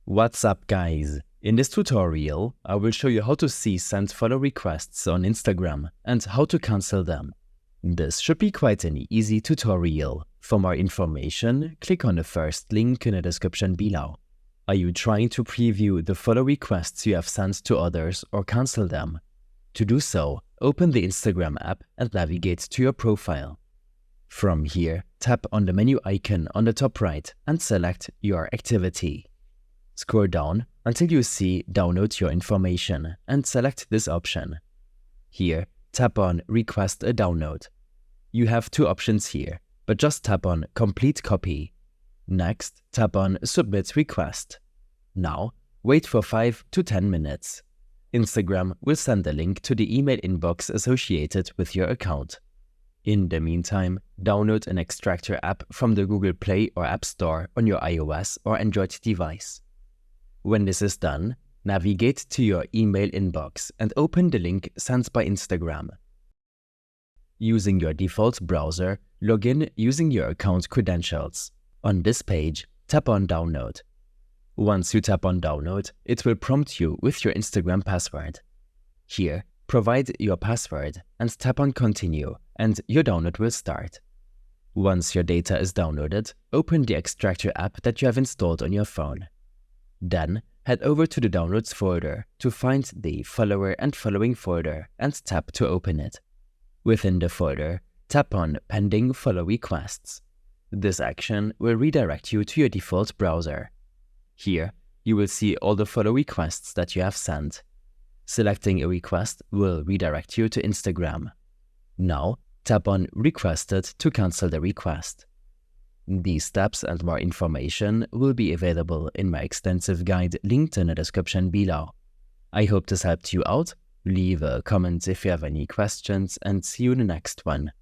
What's up, guys? In this tutorial, I will show you how to see sent follow requests on Instagram and how to cancel them. This should be quite an easy tutorial. For more information, click on the first link in the description below. Are you trying to preview the follow requests you have sent to others or cancel them? To do so, open the Instagram app and navigate to your profile. From here, tap on the menu icon on the top right and select your activity. Scroll down until you see Download Your Information and select this option. Here, tap on Request a Download. You have two options here, but just tap on Complete Copy. Next, tap on Submit Request. Now, wait for 5 to 10 minutes. Instagram will send a link to the email inbox associated with your account. In the meantime, download an extractor app from the Google Play or App Store on your iOS or Android device. When this is done, navigate to your email inbox and open the link sent by Instagram. Using your default browser, log in using your account credentials. On this page, tap on Download. Once you tap on Download, it will prompt you with your Instagram password. Here, provide your password and tap on Continue, and your download will start. Once your data is downloaded, open the extractor app that you have installed on your phone. Then, head over to the Downloads folder to find the Follower and Following folder and tap to open it. Within the folder, tap on Pending Follow Requests. This action will redirect you to your default browser. Here, you will see all the follow requests that you have sent. Selecting a request will redirect you to Instagram. Now, tap on Requested to cancel the request. These steps and more information will be available in my extensive guide linked in the description below. I hope this helped you out. Leave a comment if you have any questions and see you in the next one.